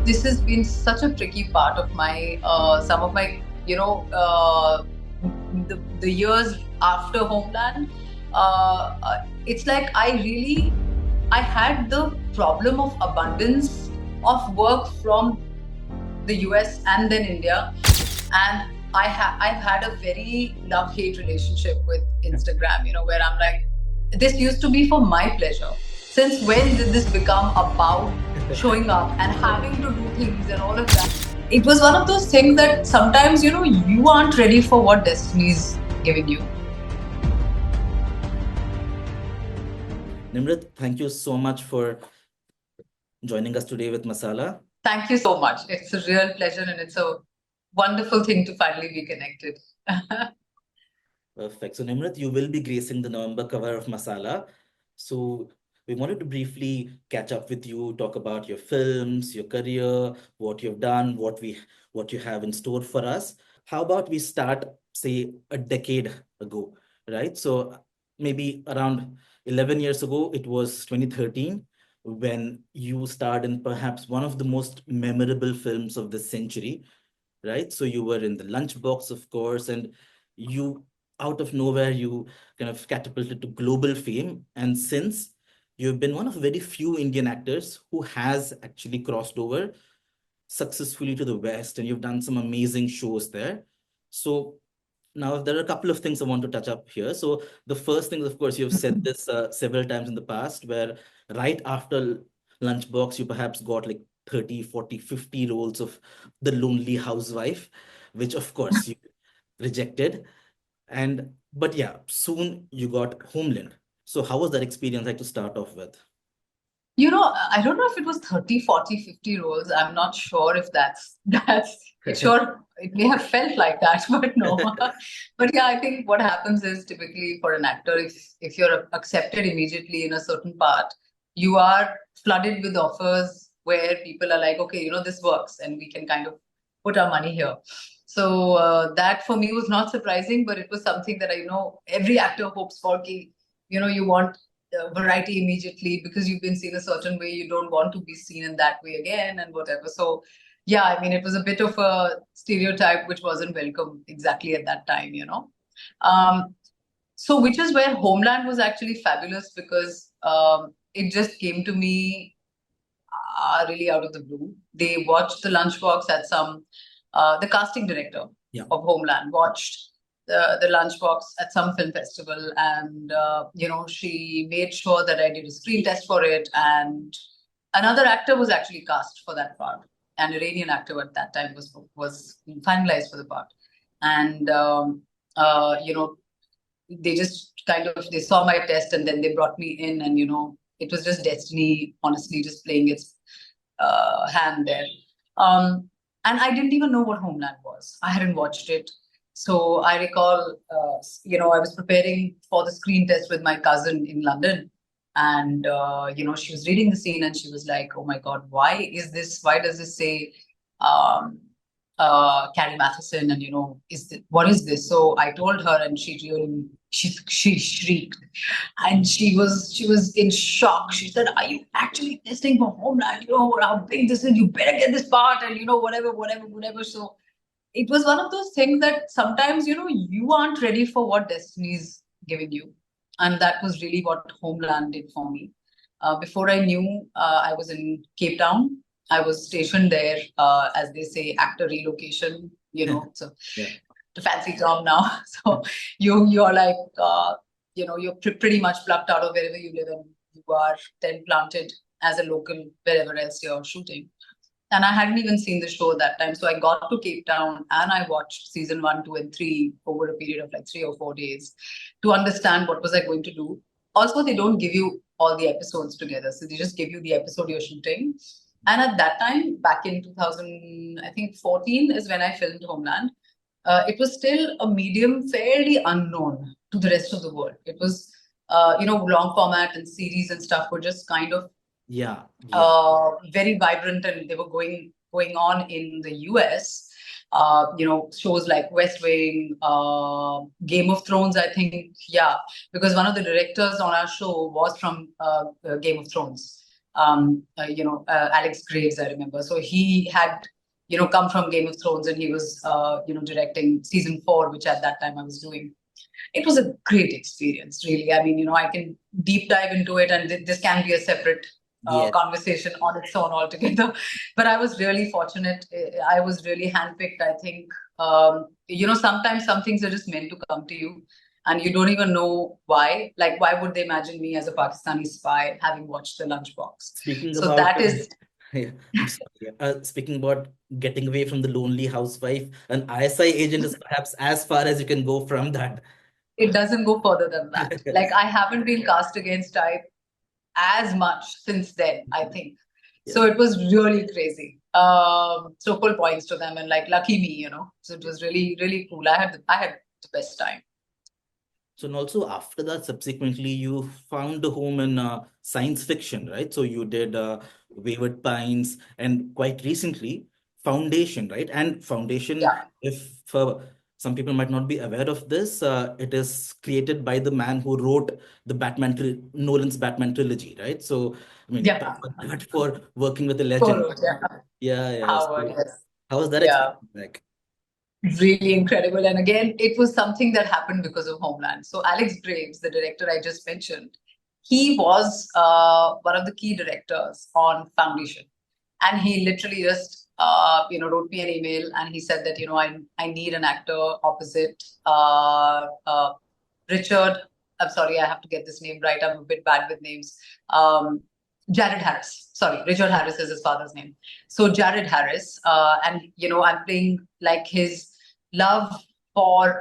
this has been such a tricky part of my some of my the years after Homeland. It's like I had the problem of abundance of work from the US and then India, and I've had a very love-hate relationship with Instagram. Where I'm like, this used to be for my pleasure. Since when did this become about showing up and having to do things and all of that? It was one of those things that sometimes, you aren't ready for what destiny's giving you. Nimrat, thank you so much for joining us today with Masala. Thank you so much. It's a real pleasure and it's a wonderful thing to finally be connected. Perfect. So, Nimrat, you will be gracing the November cover of Masala. So, we wanted to briefly catch up with you, talk about your films, your career, what you've done, what you have in store for us. How about we start, say, a decade ago, right? So, maybe around 11 years ago, it was 2013, when you starred in perhaps one of the most memorable films of the century, right? So you were in the lunchbox, of course, and you, out of nowhere, you kind of catapulted to global fame. And since you've been one of very few Indian actors who has actually crossed over successfully to the West, and you've done some amazing shows there. So now there are a couple of things I want to touch up here. So the first thing, of course, you've said this several times in the past, where right after Lunchbox, you perhaps got like 30, 40, 50 roles of the lonely housewife, which of course you rejected. But yeah, soon you got Homeland. So how was that experience like to start off with? I don't know if it was 30, 40, 50 roles. I'm not sure if sure, it may have felt like that, but no. But yeah, I think what happens is typically for an actor, if you're accepted immediately in a certain part, you are flooded with offers where people are like, okay, this works and we can kind of put our money here. So that for me was not surprising, but it was something that I know every actor hopes for. You want variety immediately because you've been seen a certain way, you don't want to be seen in that way again and whatever. So yeah, I mean, it was a bit of a stereotype which wasn't welcome exactly at that time. So which is where Homeland was actually fabulous because it just came to me really out of the blue. They watched the lunchbox at the casting director of Homeland watched the lunchbox at some film festival, and she made sure that I did a screen test for it, and another actor was actually cast for that part. An Iranian actor at that time was finalized for the part, and they just they saw my test and then they brought me in, and it was just destiny, honestly, just playing its hand there. And I didn't even know what Homeland was. I hadn't watched it. So I recall, I was preparing for the screen test with my cousin in London. And, she was reading the scene and she was like, oh my God, why does this say Carrie Matheson? And, what is this? So I told her and she shrieked. And she was in shock. She said, are you actually testing for Homeland? How big this is, you better get this part, and whatever. So it was one of those things that sometimes, you aren't ready for what destiny's giving you. And that was really what Homeland did for me. Before I knew, I was in Cape Town. I was stationed there, as they say, actor relocation, so the fancy term now. So you're like, you're pretty much plucked out of wherever you live, and you are then planted as a local wherever else you're shooting. And I hadn't even seen the show at that time. So I got to Cape Town and I watched season 1, 2, and 3 over a period of like 3 or 4 days to understand what was I going to do. Also, they don't give you all the episodes together. So they just give you the episode you're shooting. And at that time, back in 2000, I think 14 is when I filmed Homeland. It was still a medium fairly unknown to the rest of the world. It was, long format and series and stuff were just kind of very vibrant, and they were going on in the US. Shows like West Wing, Game of Thrones, I think, because one of the directors on our show was from Game of Thrones. Alex Graves, I remember. So he had, come from Game of Thrones, and he was, directing season 4, which at that time I was doing. It was a great experience, really. I mean, I can deep dive into it, and this can be a separate Yes. conversation on its own altogether. But I was really fortunate. I was really handpicked, I think. Sometimes some things are just meant to come to you, and you don't even know why. Like, why would they imagine me as a Pakistani spy having watched The Lunchbox? Speaking So about that is, yeah, I'm sorry. Speaking about getting away from the lonely housewife, an ISI agent is perhaps as far as you can go from that. it doesn't go further than that. Like, I haven't been cast against type as much since then, I think. Yeah. So it was really crazy. So full points to them, and like, lucky me. So it was really, really cool. I had the best time. So, and also after that, subsequently, you found a home in science fiction, right? So you did Wayward Pines, and quite recently, Foundation, right? And Foundation, Yeah. if some people might not be aware of this, it is created by the man who wrote the Nolan's Batman trilogy, right? So, I mean, Yeah. but for working with a legend. Photos, yeah. Yeah, yeah. Howard, So, yes. how was that Yeah. experience like? Really incredible. And again, it was something that happened because of Homeland. So Alex Graves, the director I just mentioned, he was one of the key directors on Foundation. And he literally just, wrote me an email, and he said that, I need an actor opposite Richard. I'm sorry, I have to get this name right. I'm a bit bad with names. Jared Harris. Sorry, Richard Harris is his father's name. So Jared Harris, and I'm playing like his love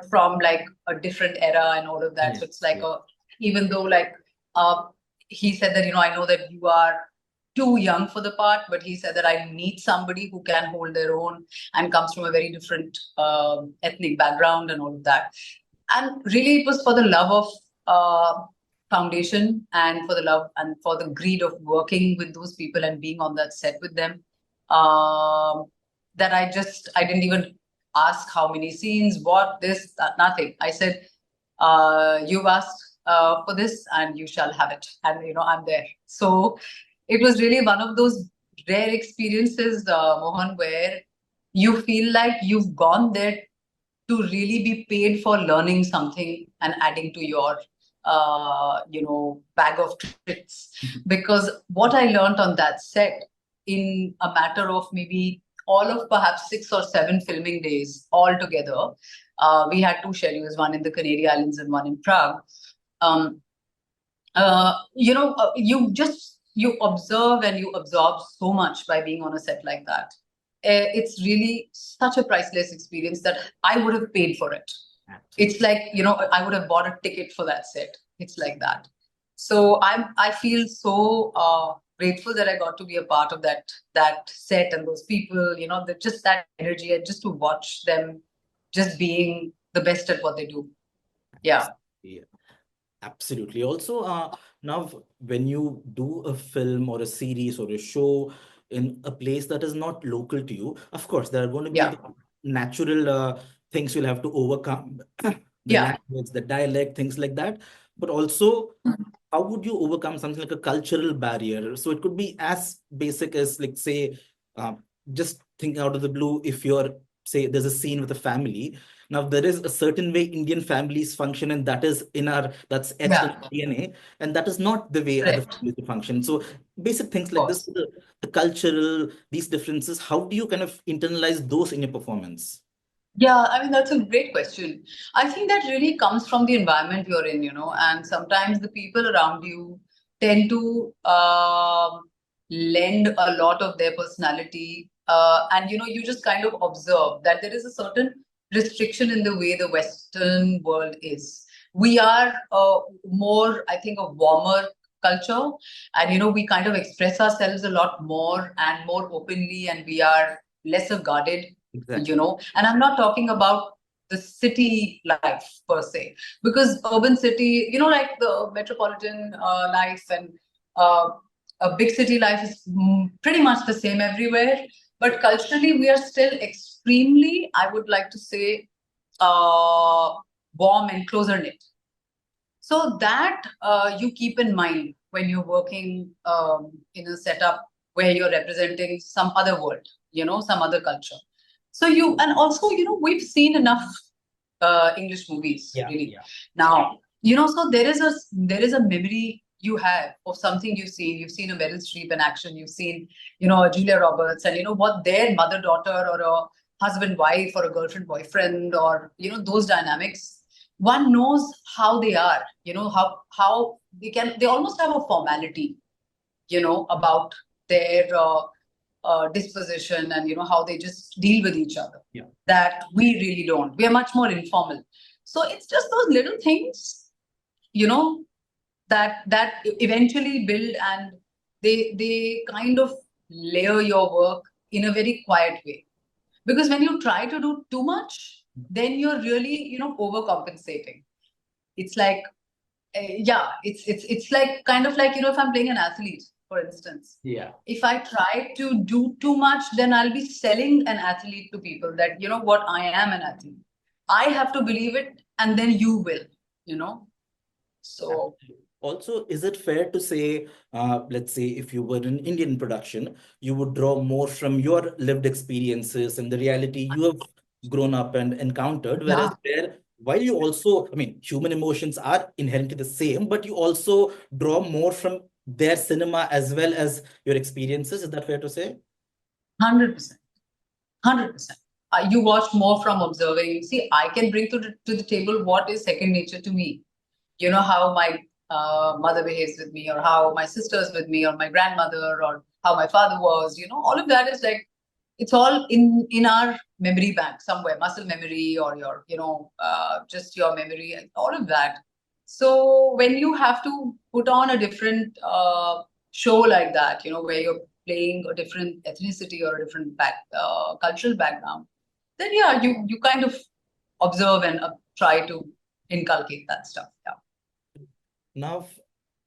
from like a different era and all of that. Yeah, So it's like yeah. even though like uh, he said that I know that you are too young for the part, but he said that I need somebody who can hold their own and comes from a very different ethnic background and all of that. And really, it was for the love of Foundation, and for the love and for the greed of working with those people and being on that set with them, that I didn't even ask how many scenes, what, this, that, nothing. I said, you've asked for this, and you shall have it. And, I'm there. So it was really one of those rare experiences, Mohan, where you feel like you've gone there to really be paid for learning something and adding to your bag of tricks. Because what I learned on that set, in a matter of maybe all of perhaps 6 or 7 filming days all together, we had 2 schedules, one in the Canary Islands and one in Prague. um, you observe and you absorb so much by being on a set like that. It's really such a priceless experience that I would have paid for it. It's like, I would have bought a ticket for that set. It's like that. So I feel so grateful that I got to be a part of that set and those people, just that energy, and just to watch them just being the best at what they do. Yeah. Yeah. Absolutely. Also, now when you do a film or a series or a show in a place that is not local to you, of course, there are going to be Yeah. the natural things you'll have to overcome, the Yeah. language, the dialect, things like that. But also, how would you overcome something like a cultural barrier? So it could be as basic as, like, say, uh, just thinking out of the blue, if you're, say, there's a scene with a family. Now, there is a certain way Indian families function, and that's etched in Yeah. our DNA, and that is not the way other Correct. families function. So basic things Of like this, course. the cultural, these differences, how do you kind of internalize those in your performance? Yeah, I mean, that's a great question. I think that really comes from the environment you're in, and sometimes the people around you tend to lend a lot of their personality. And, you just kind of observe that there is a certain restriction in the way the Western world is. We are more, I think, a warmer culture. And, we kind of express ourselves a lot more and more openly, and we are lesser guarded. Exactly. And I'm not talking about the city life per se, because urban city, like the metropolitan life and uh, a big city life is pretty much the same everywhere, but culturally we are still extremely, I would like to say, warm and closer knit. So that you keep in mind when you're working in a setup where you're representing some other world, some other culture. So and also, we've seen enough English movies, really. Yeah. Now, so there is a memory you have of something you've seen. You've seen a Meryl Streep in action. You've seen, a Julia Roberts, and what their mother-daughter or a husband-wife or a girlfriend-boyfriend or, those dynamics. One knows how they are, how they almost have a formality, about their disposition and how they just deal with each other. Yeah. That we really don't. We are much more informal. So it's just those little things, that eventually build, and they kind of layer your work in a very quiet way. Because when you try to do too much, then you're really, overcompensating. It's like, it's like kind of like, if I'm playing an athlete, for instance. Yeah. If I try to do too much, then I'll be selling an athlete to people that, what, I am an athlete. I have to believe it, and then you will, So also, is it fair to say, let's say if you were in Indian production, you would draw more from your lived experiences and the reality you have grown up and encountered, whereas there, while you also, I mean, human emotions are inherently the same, but you also draw more from their cinema as well as your experiences. Is that fair to say? 100%. 100%. You watch more from observing. See, I can bring to the table what is second nature to me. How my mother behaves with me, or how my sister's with me, or my grandmother, or how my father was. All of that is like, it's all in our memory bank somewhere, muscle memory, or your, just your memory, and all of that. So when you have to put on a different show like that, where you're playing a different ethnicity or a different cultural background, then yeah, you kind of observe and try to inculcate that stuff. Yeah. Now,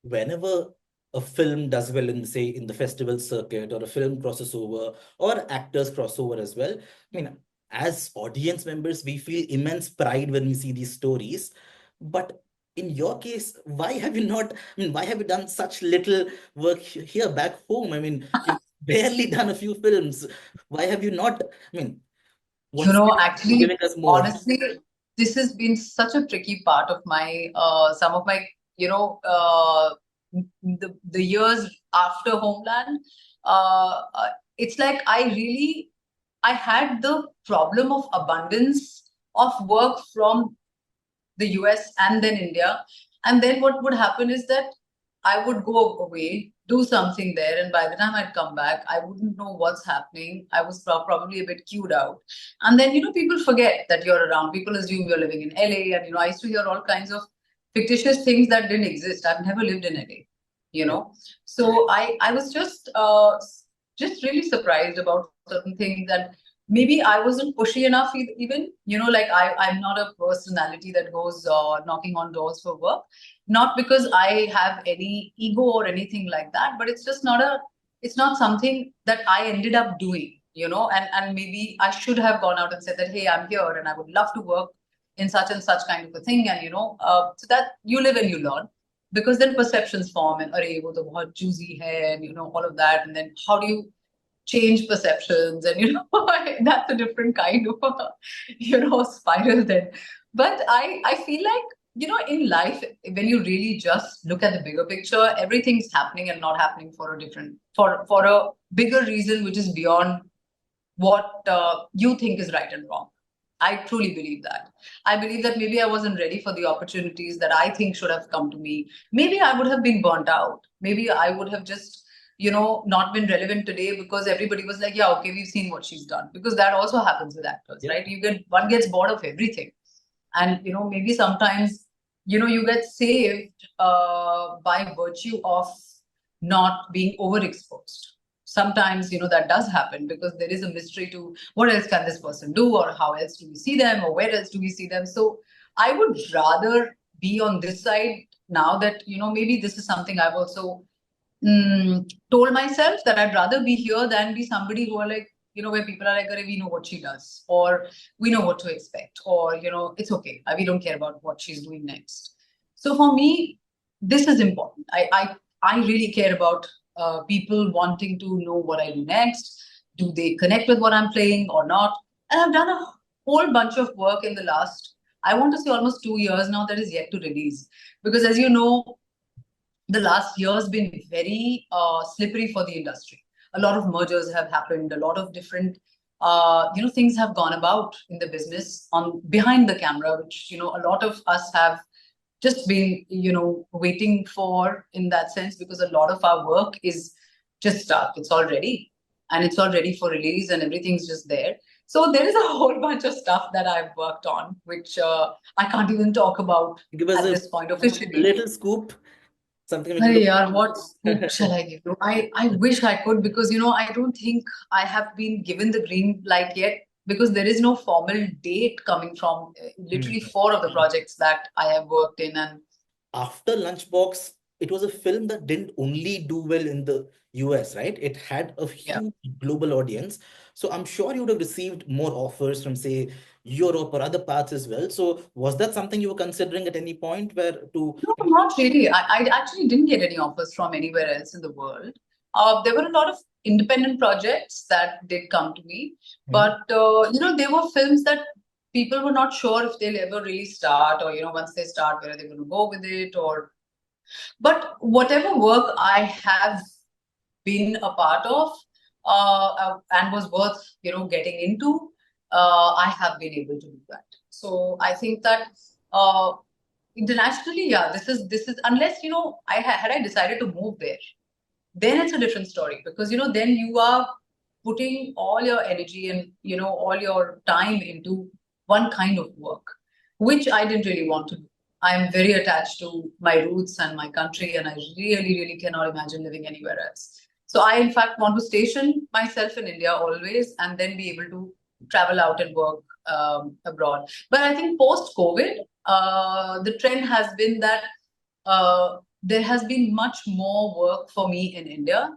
whenever a film does well in, say, in the festival circuit, or a film crosses over, or actors cross over as well, I mean, as audience members, we feel immense pride when we see these stories. But in your case, why have you not, I mean, why have you done such little work here back home? I mean, you've barely done a few films. Why have you not, I mean, what's Actually, giving us more? honestly, this has been such a tricky part of my, some of my, the years after Homeland. It's like I had the problem of abundance of work from the US and then India. And then what would happen is that I would go away, do something there, and by the time I'd come back, I wouldn't know what's happening. I was probably a bit queued out. And then, people forget that you're around. People assume you're living in LA. And, I used to hear all kinds of fictitious things that didn't exist. I've never lived in LA. So I was just really surprised about certain things that maybe I wasn't pushy enough even, like I'm not a personality that goes knocking on doors for work. Not because I have any ego or anything like that, but it's just it's not something that I ended up doing, and maybe I should have gone out and said that, hey, I'm here and I would love to work in such and such kind of a thing. And, so that you live and you learn, because then perceptions form, and array, wo to bahut juicy hai, and, all of that. And then how do you change perceptions, and that's a different kind of spiral then. But I feel like, in life, when you really just look at the bigger picture, everything's happening and not happening for a bigger reason, which is beyond what you think is right and wrong. I truly believe that. I believe that maybe I wasn't ready for the opportunities that I think should have come to me. Maybe I would have been burnt out. Maybe I would have just, not been relevant today because everybody was like, yeah, okay, we've seen what she's done. Because that also happens with actors, right? One gets bored of everything. And, maybe sometimes, you get saved by virtue of not being overexposed. Sometimes, that does happen because there is a mystery to what else can this person do, or how else do we see them, or where else do we see them. So I would rather be on this side now that, maybe this is something I've also told myself, that I'd rather be here than be somebody who are like, where people are like, we know what she does, or we know what to expect, or, it's okay. We don't care about what she's doing next. So for me, this is important. I really care about people wanting to know what I do next. Do they connect with what I'm playing or not? And I've done a whole bunch of work in the last, I want to say almost 2 years now, that is yet to release. Because as you know, the last year has been very slippery for the industry. A lot of mergers have happened. A lot of different, things have gone about in the business on behind the camera, which a lot of us have just been, waiting for in that sense, because a lot of our work is just stuck. It's all ready, and it's all ready for release, and everything's just there. So there is a whole bunch of stuff that I've worked on, which I can't even talk about Give us at a this point officially. little scoop, something we can Hey, look yaar, what scoop shall I give you? I wish I could, because I don't think I have been given the green light yet, because there is no formal date coming from literally Hmm. 4 of the projects that I have worked in. And After Lunchbox, it was a film that didn't only do well in the US, right? It had a yeah. huge global audience. So I'm sure you would have received more offers from, say, Europe or other parts as well. So was that something you were considering at any point where to? No, not really. I actually didn't get any offers from anywhere else in the world. There were a lot of independent projects that did come to me, Mhm. but there were films that people were not sure if they'll ever really start, or once they start, where are they going to go with it, or but whatever work I have been a part of, and was worth getting into, I have been able to do that. So I think that uh, internationally, yeah, this is unless had I decided to move there, then it's a different story, because then you are putting all your energy and all your time into one kind of work, which I didn't really want to do. I'm very attached to my roots and my country, and I really, really cannot imagine living anywhere else. So I, in fact, want to station myself in India always, and then be able to travel out and work abroad. But I think post COVID, the trend has been that there has been much more work for me in India,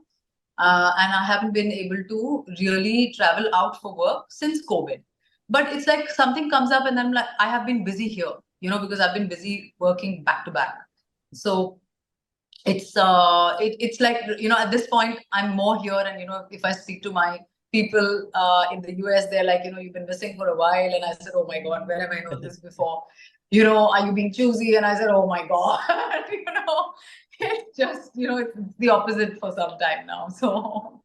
and I haven't been able to really travel out for work since COVID. But it's like something comes up, and then I'm like, I have been busy here, because I've been busy working back to back. So it's like at this point I'm more here, and if I speak to my people in the US, they're like, you've been missing for a while, and I said, oh my God, where have I heard this before? Are you being choosy? And I said, oh my God. It's just it's the opposite for some time now. So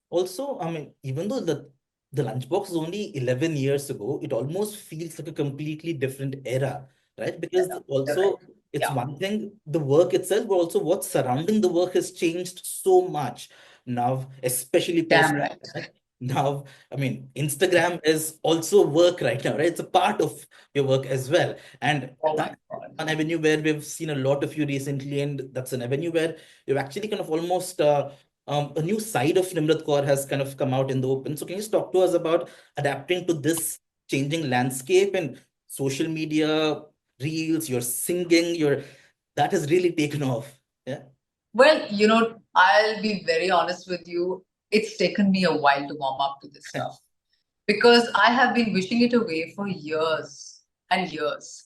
Also, I mean, even though the Lunchbox is only 11 years ago, it almost feels like a completely different era, right? Because you're right. also it's Yeah, one thing, the work itself, but also what's surrounding the work has changed so much now, especially post. damn right. Now, I mean, Instagram is also work right now, right? It's a part of your work as well. And Oh that's my God. an avenue where we've seen a lot of you recently, and that's an avenue where you've actually kind of almost a new side of Nimrat Kaur has kind of come out in the open. So can you just talk to us about adapting to this changing landscape and social media, reels, your singing, your that has really taken off. Yeah. Well, I'll be very honest with you. It's taken me a while to warm up to this stuff, because I have been wishing it away for years and years.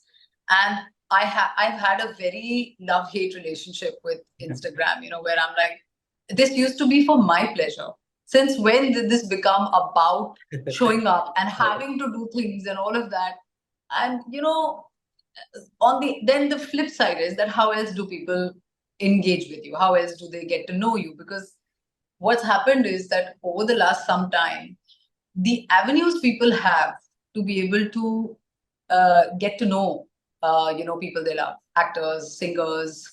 And I've had a very love-hate relationship with Instagram, where I'm like, this used to be for my pleasure. Since when did this become about showing up and having to do things and all of that? And then the flip side is that how else do people engage with you? How else do they get to know you? Because what's happened is that over the last some time, the avenues people have to be able to get to know people they love, actors, singers,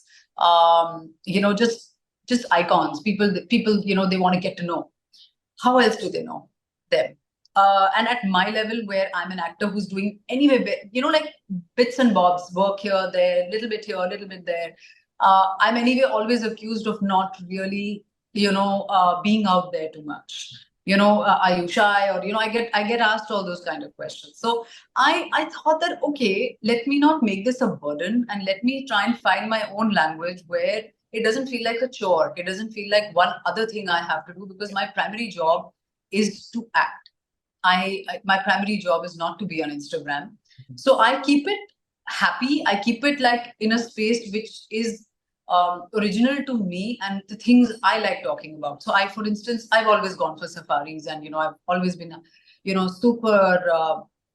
just icons, people they want to get to know. How else do they know them? And at my level, where I'm an actor who's doing anyway, like bits and bobs, work here, there, little bit here, little bit there. I'm anyway always accused of not really, being out there too much. Are you shy? Or I get asked all those kind of questions. So I thought that, okay, let me not make this a burden, and let me try and find my own language where it doesn't feel like a chore. It doesn't feel like one other thing I have to do, because my primary job is to act. My primary job is not to be on Instagram. So I keep it happy. I keep it like in a space which is original to me and the things I like talking about. So for instance, I've always gone for safaris, and I've always been,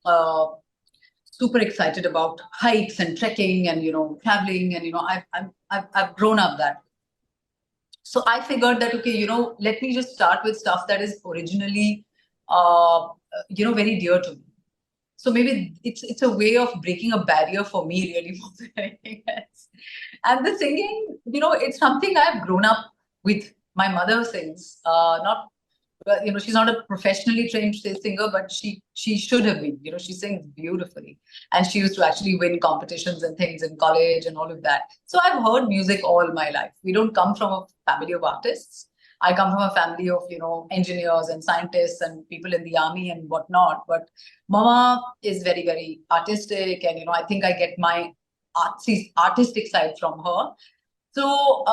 uh, super excited about hikes and trekking and traveling, and I've grown up that. So I figured that, okay, let me just start with stuff that is originally, very dear to me. So maybe it's a way of breaking a barrier for me, really, more than anything else. And the singing, it's something I've grown up with. My mother sings, not, she's not a professionally trained singer, but she should have been. She sings beautifully, and she used to actually win competitions and things in college and all of that. So I've heard music all my life. We don't come from a family of artists. I come from a family of engineers and scientists and people in the army and whatnot. But Mama is very, very artistic, and I think I get my artistic side from her. So,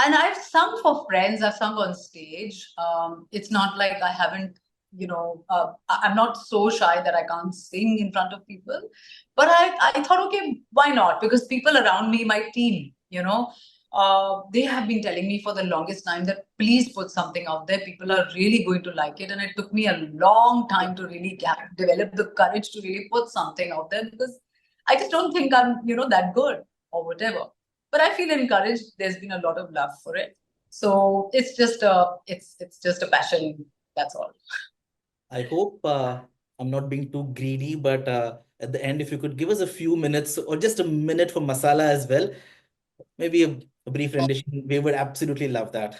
and I've sung for friends, I've sung on stage. It's not like I haven't, I'm not so shy that I can't sing in front of people. But I thought, okay, why not? Because people around me, my team, they have been telling me for the longest time that please put something out there. People are really going to like it. And it took me a long time to really develop the courage to really put something out there, because I just don't think I'm, that good or whatever. But I feel encouraged. There's been a lot of love for it. So it's just a passion. That's all. I hope I'm not being too greedy, but at the end, if you could give us a few minutes or just a minute for Masala as well, maybe a brief rendition, we would absolutely love that.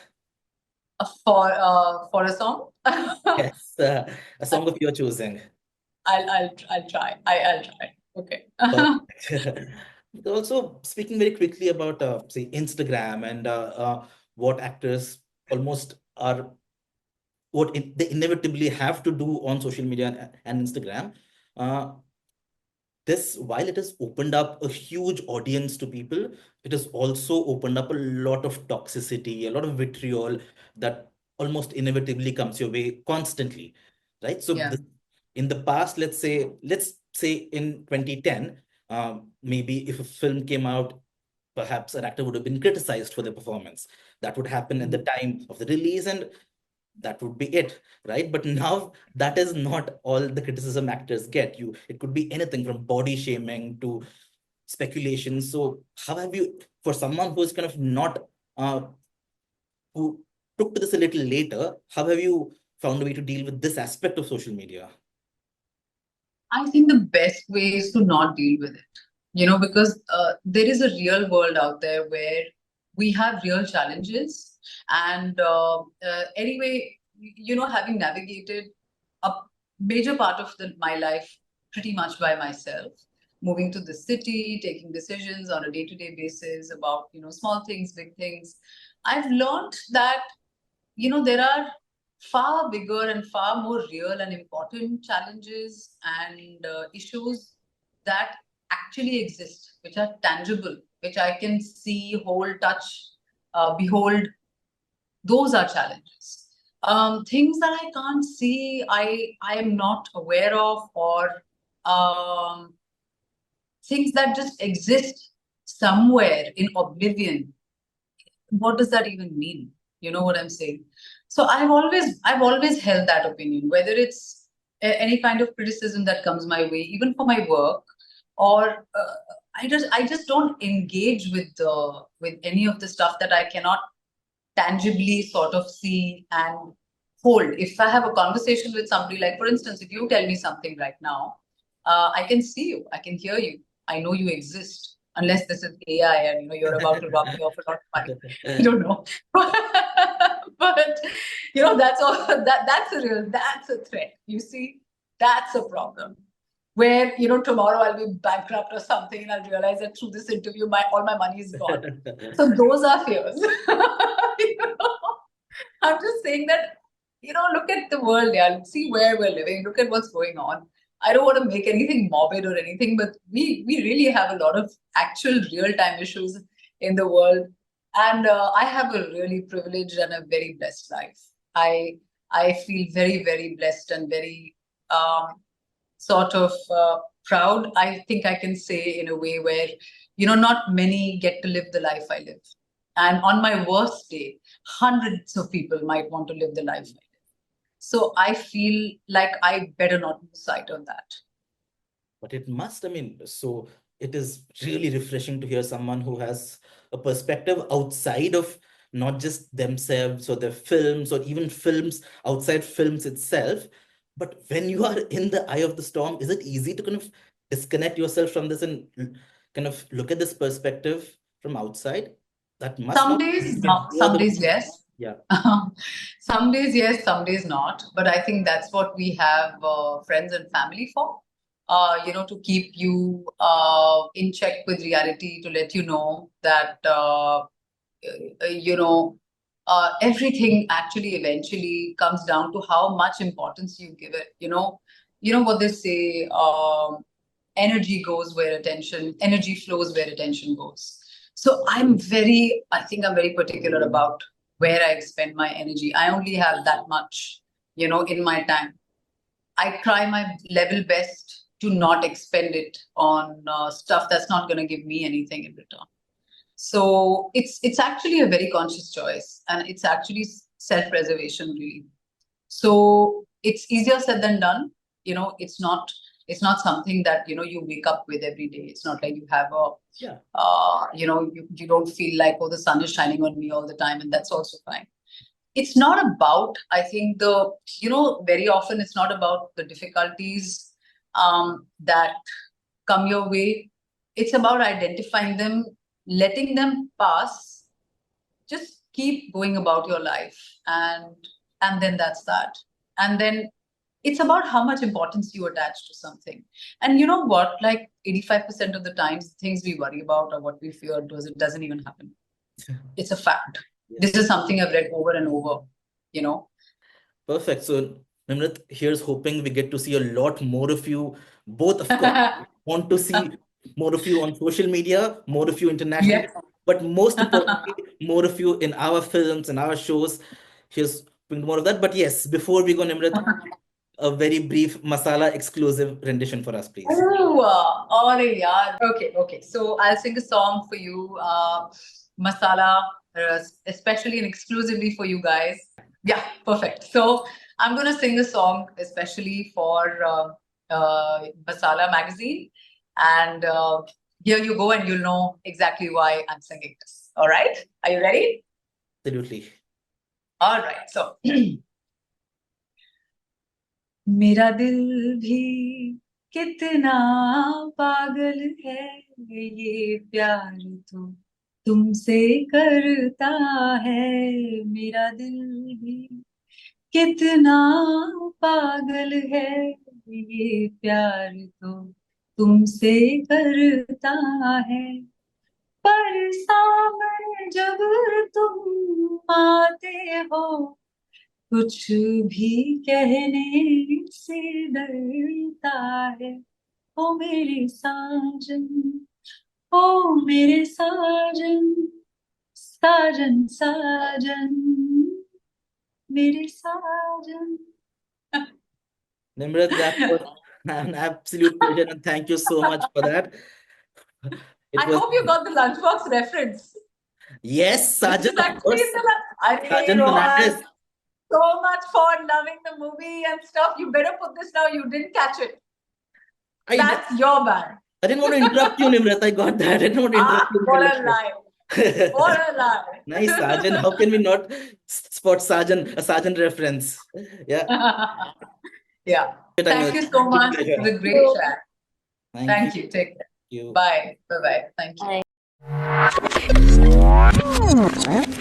For a song. Yes, a song of your choosing. I'll try. I'll try. Okay. Perfect. Also, speaking very quickly about, say, Instagram and what actors almost are, they inevitably have to do on social media and Instagram. Uh, this, while it has opened up a huge audience to people, it has also opened up a lot of toxicity, a lot of vitriol that almost inevitably comes your way constantly, right? So Yeah. in the past, let's say in 2010, maybe if a film came out, perhaps an actor would have been criticized for their performance. That would happen at the time of the release, and that would be it, right? But now that is not all the criticism actors get. It could be anything from body shaming to speculation. So how have you, for someone who's kind of not who took to this a little later, how have you found a way to deal with this aspect of social media? I think the best way is to not deal with it, because there is a real world out there where we have real challenges. And anyway, having navigated a major part of my life pretty much by myself, moving to the city, taking decisions on a day-to-day basis about, small things, big things, I've learned that there are far bigger and far more real and important challenges and issues that actually exist, which are tangible, which I can see, hold, touch, behold. Those are challenges. Things that I can't see, I am not aware of, or things that just exist somewhere in oblivion. What does that even mean? You know what I'm saying? So I've always held that opinion, whether it's any kind of criticism that comes my way, even for my work, or I just don't engage with any of the stuff that I cannot tangibly sort of see and hold. If I have a conversation with somebody, like for instance, if you tell me something right now, I can see you, I can hear you, I know you exist. Unless this is AI and you're about to rob me of a lot of money, I don't know. But that's all. That's a threat. You see, that's a problem. Where tomorrow I'll be bankrupt or something, and I'll realize that through this interview, all my money is gone. So those are fears. You know? I'm just saying that, look at the world, yeah. See where we're living. Look at what's going on. I don't want to make anything morbid or anything, but we really have a lot of actual real-time issues in the world. And I have a really privileged and a very blessed life. I feel very, very blessed and very sort of proud. I think I can say in a way where, not many get to live the life I live. And on my worst day, hundreds of people might want to live the life I live. So I feel like I better not lose sight of that. But it must, I mean, so it is really refreshing to hear someone who has a perspective outside of not just themselves or their films or even films outside films itself. But when you are in the eye of the storm, is it easy to kind of disconnect yourself from this and kind of look at this perspective from outside? That must Some not days, be some days, yes. Yeah. Some days, yes, some days not. But I think that's what we have friends and family for. To keep you in check with reality, to let you know that everything actually eventually comes down to how much importance you give it. You know what they say, energy goes where energy flows where attention goes. So I think I'm very particular about where I spend my energy. I only have that much, in my time. I try my level best to not expend it on stuff that's not going to give me anything in return. So it's actually a very conscious choice, and it's actually self-preservation, really. So it's easier said than done. It's not something that you wake up with every day. It's not like you have you don't feel like, oh, the sun is shining on me all the time, and that's also fine. It's not about, I think, very often it's not about the difficulties that come your way. It's about identifying them, letting them pass, just keep going about your life, and then that's that. And then it's about how much importance you attach to something. And you know what, like 85% of the times, things we worry about or what we fear doesn't even happen. It's a fact. This is something I've read over and over. Perfect. So, Nimrat, here's hoping we get to see a lot more of you. Both, of course, want to see more of you on social media, more of you internationally, but most importantly, more of you in our films and our shows. Here's more of that. But yes, before we go, Nimrat, a very brief Masala exclusive rendition for us, please. Oh, yeah. Okay. So I'll sing a song for you, Masala, especially and exclusively for you guys. Yeah, perfect. So I'm going to sing a song especially for Masala magazine. And here you go, and you'll know exactly why I'm singing this. All right? Are you ready? Absolutely. All right. So, मेरा दिल भी कितना पागल है, ये प्यार तो तुमसे करता है. मेरा दिल भी कितना पागल है, ये प्यार तो तुमसे करता है. पर सामने जब तुम आते हो, कुछ भी कहने से डरता है. ओ मेरे साजन, ओ मेरे साजन, साजन साजन, मेरे साजन. Nimrat, that was an absolute pleasure, and thank you so much for that. I hope you got the lunchbox reference. Yes, Sajan, of course. Sajan Fernandez. So much for loving the movie and stuff. You better put this now. You didn't catch it. That's your bad. I didn't want to interrupt you, Nimrat. I got that. I didn't want to interrupt you. What a lie. What a lie. Nice, Sajan. How can we not spot Sajan, a Sajan reference? Yeah. Yeah. Thank you so much. It was a great chat. Thank you. Take care. Bye. Bye-bye. Thank you. Bye.